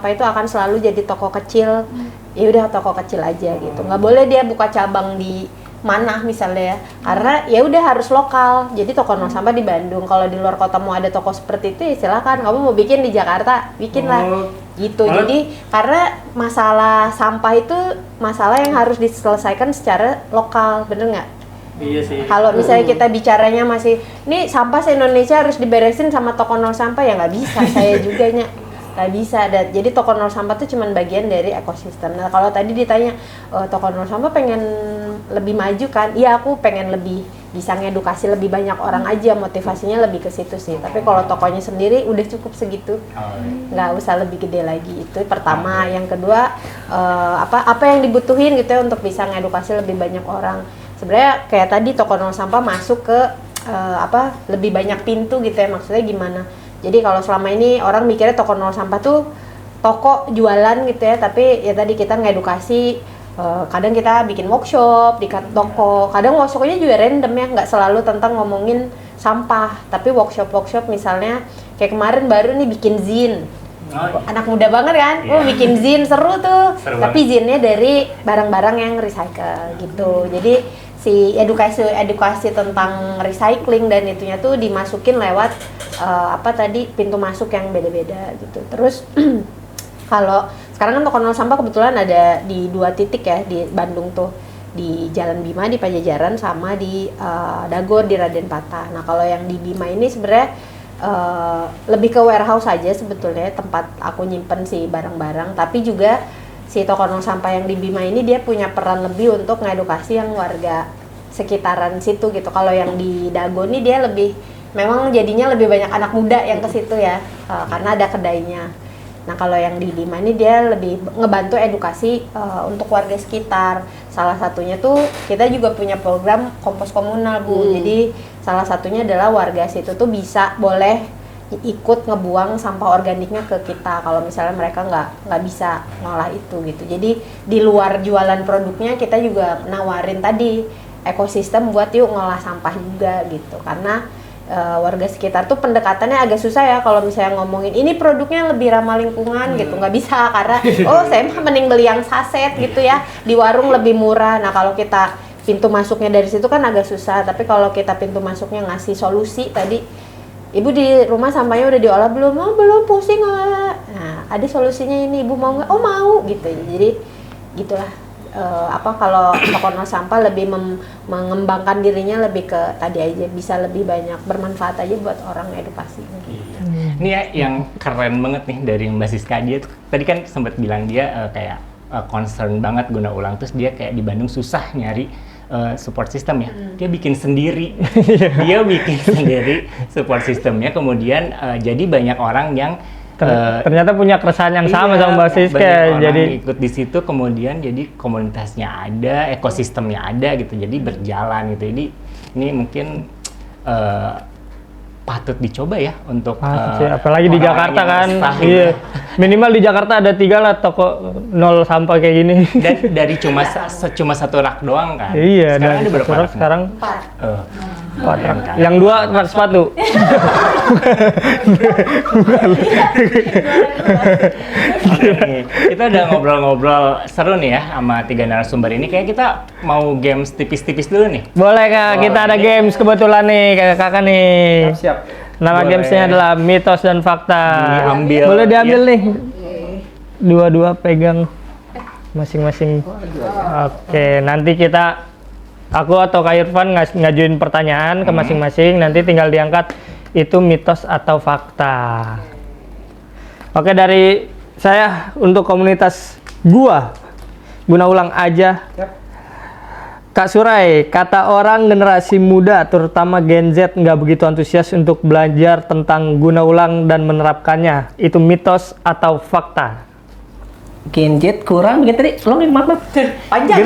itu akan selalu jadi toko kecil. Ya udah toko kecil aja gitu. Nggak boleh dia buka cabang di mana misalnya ya. Karena ya udah harus lokal. Jadi toko nol sampah di Bandung. Kalau di luar kota mau ada toko seperti itu ya silakan. Kamu mau bikin di Jakarta, bikinlah. Gitu. Jadi karena masalah sampah itu masalah yang harus diselesaikan secara lokal, bener nggak? Iya sih. Kalau misalnya kita bicaranya masih, nih sampah se-Indonesia harus diberesin sama toko nol sampah, ya nggak bisa, saya juga nggak bisa. Jadi toko nol sampah itu cuma bagian dari ekosistem. Nah kalau tadi ditanya, toko nol sampah pengen lebih maju kan? Iya, aku pengen lebih bisa ngedukasi lebih banyak orang aja, motivasinya lebih ke situ sih. Tapi kalau tokonya sendiri udah cukup segitu, nggak usah lebih gede lagi. Itu pertama. Yang kedua, apa yang dibutuhin gitu ya untuk bisa ngedukasi lebih banyak orang. Sebenarnya kayak tadi toko nol sampah masuk ke lebih banyak pintu gitu ya, maksudnya gimana. Jadi kalau selama ini orang mikirnya toko nol sampah tuh toko jualan gitu ya, tapi ya tadi kita ngedukasi. Kadang kita bikin workshop di toko, kadang workshopnya juga random ya, nggak selalu tentang ngomongin sampah, tapi workshop misalnya kayak kemarin baru nih bikin zin. Anak muda banget kan, bikin zin seru tuh, tapi zinnya dari barang-barang yang recycle gitu. Jadi si edukasi tentang recycling dan itunya tuh dimasukin lewat pintu masuk yang beda-beda gitu. Terus kalau sekarang kan toko nol sampah kebetulan ada di 2 titik ya di Bandung tuh, di Jalan Bima di Pajajaran sama di Dagor di Raden Patah. Nah kalau yang di Bima ini sebenarnya lebih ke warehouse aja sebetulnya, tempat aku nyimpen si barang-barang, tapi juga si toko nol sampah yang di Bima ini dia punya peran lebih untuk ngedukasi yang warga sekitaran situ gitu. Kalau yang di Dago ini dia lebih, memang jadinya lebih banyak anak muda yang ke situ ya, karena ada kedainya. Nah kalau yang di Bima ini dia lebih ngebantu edukasi untuk warga sekitar. Salah satunya tuh kita juga punya program kompos komunal Bu. Jadi salah satunya adalah warga situ tuh boleh ikut ngebuang sampah organiknya ke kita kalau misalnya mereka nggak bisa ngolah itu gitu. Jadi di luar jualan produknya kita juga nawarin tadi ekosistem buat yuk ngolah sampah juga gitu. Karena warga sekitar tuh pendekatannya agak susah ya kalau misalnya ngomongin ini produknya lebih ramah lingkungan gitu, nggak bisa karena saya mah mending beli yang saset gitu ya, di warung lebih murah. Nah kalau kita pintu masuknya dari situ kan agak susah, tapi kalau kita pintu masuknya ngasih solusi tadi, ibu di rumah sampahnya udah diolah belum? Oh belum, pusing lah. Nah ada solusinya ini, ibu mau nggak? Oh mau gitu. Jadi gitulah. Kalau toko nol sampah lebih mengembangkan dirinya lebih ke tadi aja, bisa lebih banyak bermanfaat aja buat orang edukasi. Ini ya yang keren banget nih dari Mbak Siska, dia tuh, tadi kan sempat bilang dia kayak concern banget guna ulang, terus dia kayak di Bandung susah nyari support system ya, dia bikin sendiri, support systemnya, kemudian jadi banyak orang yang ternyata punya keresahan yang sama sama Mbak Siska, jadi ikut di situ, kemudian jadi komunitasnya ada, ekosistemnya ada gitu, jadi berjalan gitu. Jadi ini mungkin patut dicoba ya untuk apalagi di Jakarta kan, iya. Minimal di Jakarta ada 3 lah toko nol sampah kayak gini. Dan dari cuma satu rak doang kan. Iya. Sekarang ada berapa rak? Sekarang 4. Yang 2 rak sepatu. Oke, kita udah ngobrol-ngobrol seru nih ya sama 3 narasumber ini. Kayak kita mau games tipis-tipis dulu nih. Boleh Kak, kita ada games kebetulan nih kakak nih. Siap. Nama gamesnya adalah Mitos dan Fakta. Boleh diambil nih. Dua-dua pegang masing-masing. Oke, nanti aku atau Kak Irfan ngajuin pertanyaan ke masing-masing, nanti tinggal diangkat itu mitos atau fakta. Oke, dari saya untuk komunitas guna ulang aja. Kak Surai, kata orang generasi muda terutama Gen Z nggak begitu antusias untuk belajar tentang guna ulang dan menerapkannya. Itu mitos atau fakta? Gen Z kurang begitu tadi, maaf. Panjang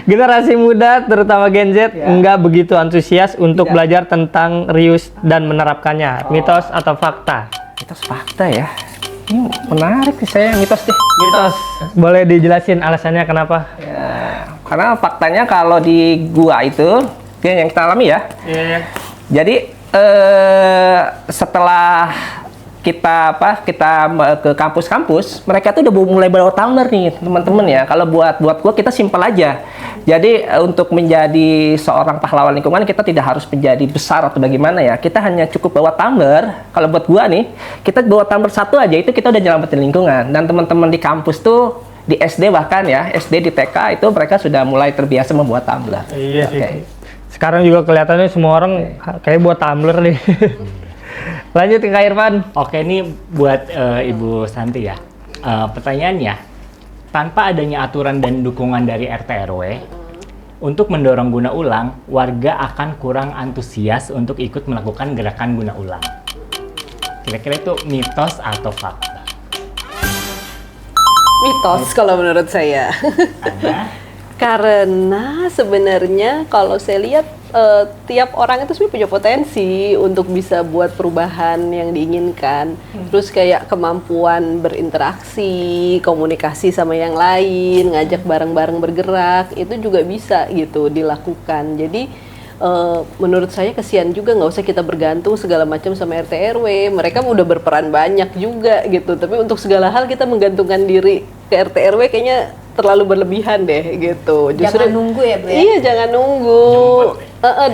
Generasi muda terutama Gen Z nggak begitu antusias untuk belajar tentang reuse dan menerapkannya. Mitos atau fakta? Mitos fakta ya. Ini menarik sih, saya mitos deh. Mitos. Boleh dijelasin alasannya kenapa? Ya, karena faktanya kalau di gua itu yang kita alami ya. Jadi setelah kita ke kampus-kampus, mereka tuh udah mulai bawa tumbler nih teman-teman ya. Kalau buat gua kita simpel aja. Jadi untuk menjadi seorang pahlawan lingkungan kita tidak harus menjadi besar atau bagaimana ya. Kita hanya cukup bawa tumbler. Kalau buat gua nih, kita bawa tumbler 1 aja itu kita udah nyelamatin lingkungan. Dan teman-teman di kampus tuh di SD bahkan ya, SD di TK itu mereka sudah mulai terbiasa membuat tumbler. Iya sih. Sekarang juga kelihatannya semua orang kayak buat tumbler nih. Lanjut ke Kak Irfan. Oke, ini buat Ibu Santi ya. Pertanyaannya, tanpa adanya aturan dan dukungan dari RT RW, untuk mendorong guna ulang, warga akan kurang antusias untuk ikut melakukan gerakan guna ulang. Kira-kira itu mitos atau fakta? Mitos kalau menurut saya. Ada? Karena sebenarnya kalau saya lihat tiap orang itu sebenarnya punya potensi untuk bisa buat perubahan yang diinginkan. Terus kayak kemampuan berinteraksi, komunikasi sama yang lain, ngajak bareng-bareng bergerak, itu juga bisa gitu dilakukan. Jadi menurut saya kesian juga, nggak usah kita bergantung segala macam sama RT RW. Mereka udah berperan banyak juga gitu. Tapi untuk segala hal kita menggantungkan diri ke RT RW kayaknya terlalu berlebihan deh gitu. Jangan nunggu ya, Bu ya? Iya, jangan nunggu.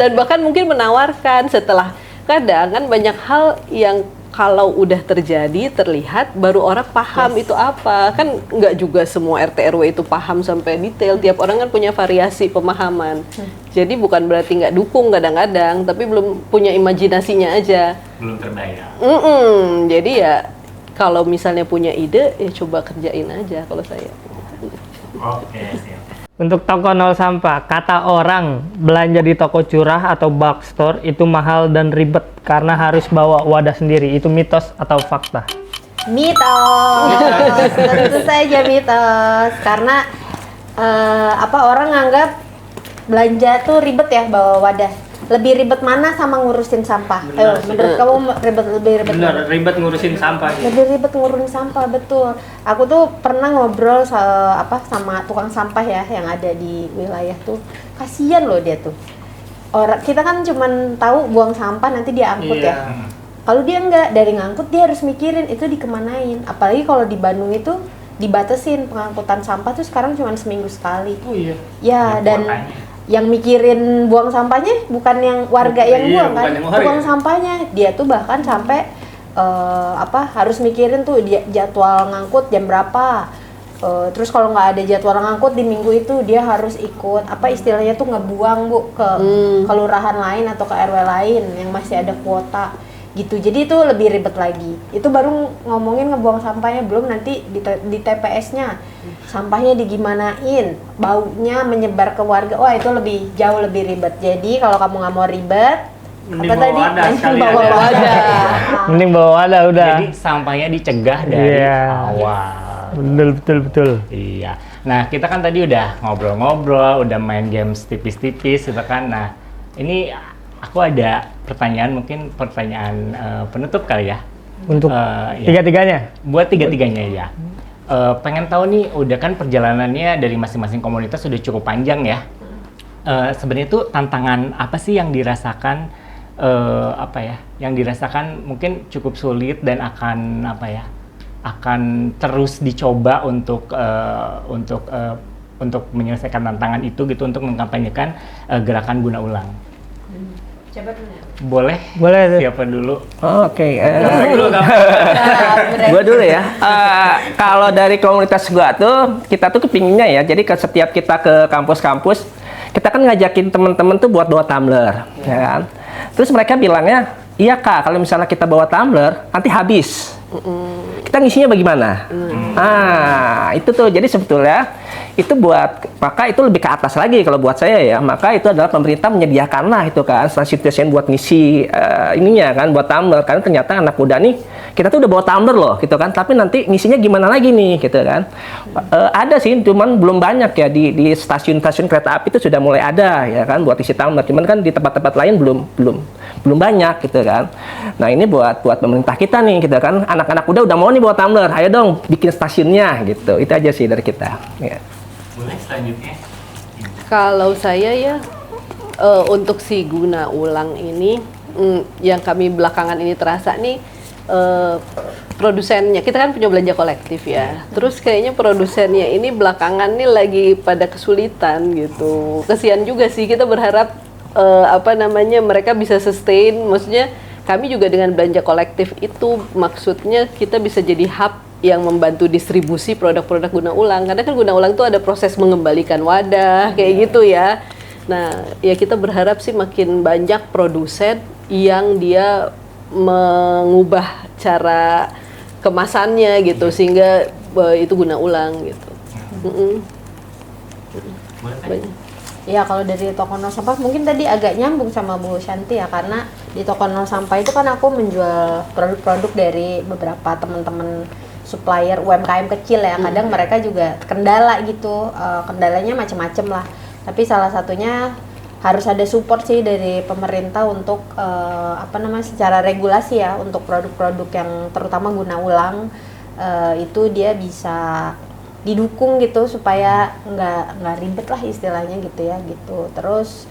Dan bahkan mungkin menawarkan setelah, kadang kan banyak hal yang kalau udah terjadi terlihat baru orang paham itu apa. Kan nggak juga semua RT RW itu paham sampai detail. Tiap orang kan punya variasi pemahaman. Jadi bukan berarti nggak dukung kadang-kadang, tapi belum punya imajinasinya aja. Belum terbayang. Jadi ya kalau misalnya punya ide ya coba kerjain aja kalau saya. Oke, siap. Untuk toko nol sampah, kata orang belanja di toko curah atau bulk store itu mahal dan ribet karena harus bawa wadah sendiri. Itu mitos atau fakta? Mitos, tentu saja mitos. Karena orang nganggap belanja tuh ribet ya bawa wadah. Lebih ribet mana sama ngurusin sampah? Ayo, menurut kamu lebih ribet mana? Ribet ngurusin sampah. Lebih ribet ngurusin sampah, betul. Aku tuh pernah ngobrol sama tukang sampah ya yang ada di wilayah tuh. Kasian loh dia tuh. Kita kan cuman tahu buang sampah nanti dia angkut ya. Kalau dia enggak, dari ngangkut dia harus mikirin itu dikemanain. Apalagi kalau di Bandung itu dibatasin pengangkutan sampah tuh sekarang cuma seminggu sekali. Oh iya. Ya, dan yang mikirin buang sampahnya bukan yang warga yang buang kan, tukang sampahnya. Dia tuh bahkan sampai harus mikirin tuh jadwal ngangkut jam berapa. Terus kalau nggak ada jadwal ngangkut di minggu itu dia harus ikut istilahnya tuh ngebuang ke kelurahan lain atau ke RW lain yang masih ada kuota gitu. Jadi itu lebih ribet lagi. Itu baru ngomongin ngebuang sampahnya, belum nanti di TPS-nya sampahnya digimanain, baunya menyebar ke warga. Wah, itu jauh lebih ribet. Jadi kalau kamu nggak mau ribet, Mending bawa wadah sekalian. bawa wadah. Mending bawa wadah udah. Jadi sampahnya dicegah dari awal. Betul. Iya. Nah, kita kan tadi udah ngobrol-ngobrol, udah main games tipis-tipis gitu kan. Nah, ini aku ada pertanyaan, mungkin pertanyaan penutup kali ya. Untuk Ya. tiga-tiganya? Buat tiga-tiganya ya. Pengen tahu nih, udah kan perjalanannya dari masing-masing komunitas sudah cukup panjang ya. Sebenarnya itu tantangan apa sih yang dirasakan, yang dirasakan mungkin cukup sulit dan akan terus dicoba untuk menyelesaikan tantangan itu gitu, untuk mengkampanyekan gerakan guna ulang. Coba dulu. Boleh Boleh. siapa dulu? Oke. Gua dulu ya. Kalau dari komunitas gua tuh, kita tuh kepinginnya ya. Jadi setiap kita ke kampus-kampus, kita kan ngajakin teman-teman tuh buat bawa tumbler, ya kan? Terus mereka bilangnya, iya Kak, kalau misalnya kita bawa tumbler, nanti habis. Kita ngisinya bagaimana? Itu tuh. Jadi sebetulnya itu maka itu lebih ke atas lagi kalau buat saya ya. Maka itu adalah pemerintah menyediakanlah itu kan stasiun-stasiun buat ngisi ininya kan, buat tumbler. Karena ternyata anak muda nih, kita tuh udah bawa tumbler loh gitu kan. Tapi nanti ngisinya gimana lagi nih gitu kan. Ada sih, cuman belum banyak ya di stasiun-stasiun kereta api itu sudah mulai ada ya kan buat isi tumbler. Cuman kan di tempat-tempat lain belum banyak gitu kan. Nah, ini buat pemerintah kita nih gitu kan. Anak-anak muda udah mau nih bawa tumbler. Ayo dong bikin stasiunnya gitu. Itu aja sih dari kita. Ya. Boleh selanjutnya. Kalau saya ya untuk si guna ulang ini yang kami belakangan ini terasa nih, produsennya, kita kan punya belanja kolektif ya. Terus kayaknya produsennya ini belakangan nih lagi pada kesulitan gitu. Kesian juga sih, kita berharap mereka bisa sustain. Maksudnya kami juga dengan belanja kolektif itu maksudnya kita bisa jadi hub yang membantu distribusi produk-produk guna ulang. Karena kan guna ulang itu ada proses mengembalikan wadah kayak gitu ya. Nah, ya kita berharap sih makin banyak produsen yang dia mengubah cara kemasannya gitu sehingga itu guna ulang gitu. Boleh. Ya kalau dari toko nol sampah mungkin tadi agak nyambung sama Bu Shanti ya, karena di toko nol sampah itu kan aku menjual produk-produk dari beberapa teman-teman supplier UMKM kecil ya. Kadang mereka juga kendala gitu, kendalanya macam-macam lah. Tapi salah satunya harus ada support sih dari pemerintah untuk secara regulasi ya, untuk produk-produk yang terutama guna ulang itu dia bisa didukung gitu supaya nggak ribet lah istilahnya gitu ya gitu. Terus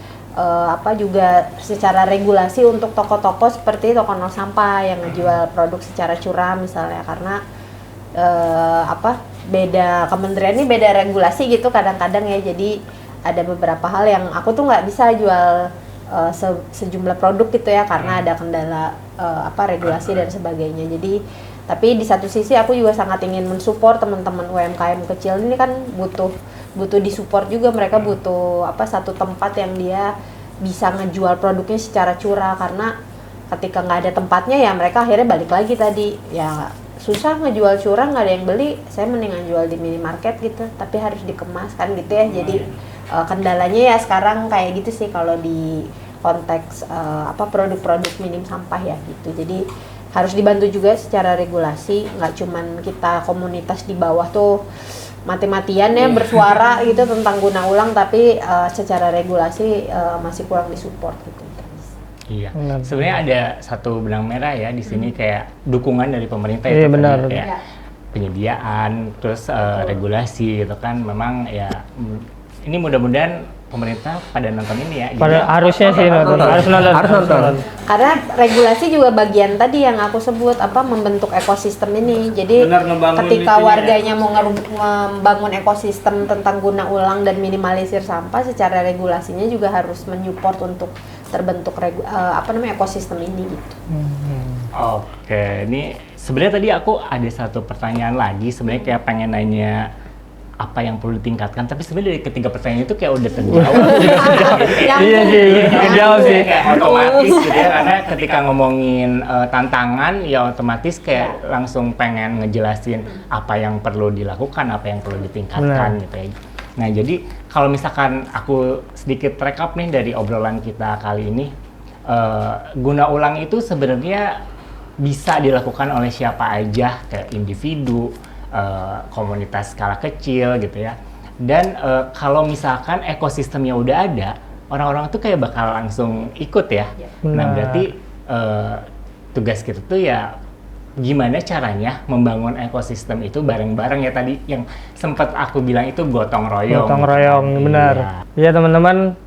juga secara regulasi untuk toko-toko seperti toko nol sampah yang ngejual produk secara curah misalnya, karena beda kementerian ini beda regulasi gitu kadang-kadang ya. Jadi ada beberapa hal yang aku tuh nggak bisa jual sejumlah produk gitu ya, karena ada kendala regulasi dan sebagainya. Jadi tapi di satu sisi aku juga sangat ingin mensupport teman-teman UMKM kecil ini, kan butuh disupport juga. Mereka butuh satu tempat yang dia bisa ngejual produknya secara curah, karena ketika nggak ada tempatnya ya mereka akhirnya balik lagi tadi ya, susah ngejual curah, nggak ada yang beli, saya mendingan jual di minimarket gitu, tapi harus dikemas kan gitu ya. Jadi kendalanya ya sekarang kayak gitu sih kalau di konteks produk-produk minim sampah ya gitu. Jadi harus dibantu juga secara regulasi, nggak cuman kita komunitas di bawah tuh mati-matian ya bersuara gitu tentang guna ulang, tapi secara regulasi masih kurang disupport gitu. Iya, sebenarnya ada satu benang merah ya di sini, kayak dukungan dari pemerintah Iya, itu benar. kayak penyediaan, terus regulasi gitu kan. Memang ya ini mudah-mudahan pemerintah pada nonton ini ya. Harusnya sih nonton. Harus nonton. Karena regulasi juga bagian tadi yang aku sebut membentuk ekosistem ini. Jadi ketika warganya mau membangun ekosistem tentang guna ulang dan minimalisir sampah, secara regulasinya juga harus menyupport untuk terbentuk ekosistem ini gitu. Oke, ini sebenarnya tadi aku ada satu pertanyaan lagi, sebenarnya kayak pengen nanya apa yang perlu ditingkatkan, tapi sebenarnya dari ketiga pertanyaan itu kayak udah terjawab. Iya sih, terjawab sih. Kayak otomatis gitu ya, karena ketika ngomongin tantangan ya otomatis kayak langsung pengen ngejelasin apa yang perlu dilakukan, apa yang perlu ditingkatkan gitu ya. Nah jadi kalau misalkan aku sedikit recap nih dari obrolan kita kali ini, guna ulang itu sebenarnya bisa dilakukan oleh siapa aja, kayak individu, komunitas skala kecil gitu ya. Dan kalau misalkan ekosistemnya udah ada, orang-orang tuh kayak bakal langsung ikut ya. Nah berarti tugas kita tuh ya gimana caranya membangun ekosistem itu bareng-bareng ya, tadi yang sempat aku bilang itu gotong royong. Gotong royong, benar. Iya teman-teman,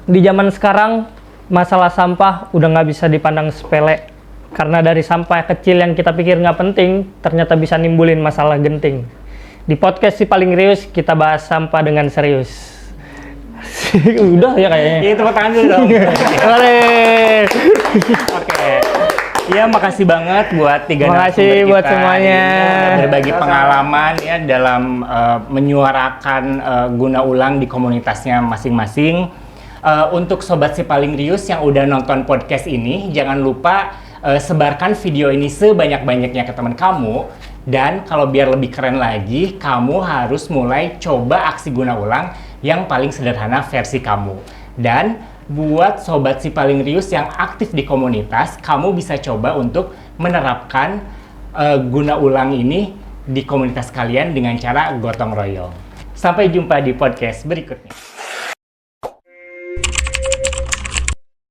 di zaman sekarang masalah sampah udah nggak bisa dipandang sepele. Karena dari sampah kecil yang kita pikir nggak penting, ternyata bisa nimbulin masalah genting. Di podcast Si Paling Rius, kita bahas sampah dengan serius. Udah ya kayaknya. Iya, tepuk tangan dulu dong. Oke. Ya, makasih banget buat tiga narasumber kita. Buat semuanya. Berbagi pengalaman ya dalam menyuarakan guna ulang di komunitasnya masing-masing. Untuk Sobat Si Paling Rius yang udah nonton podcast ini, jangan lupa sebarkan video ini sebanyak-banyaknya ke teman kamu. Dan kalau biar lebih keren lagi, kamu harus mulai coba aksi guna ulang yang paling sederhana versi kamu. Dan buat Sobat Si Paling Rius yang aktif di komunitas, kamu bisa coba untuk menerapkan guna ulang ini di komunitas kalian dengan cara gotong royong. Sampai jumpa di podcast berikutnya.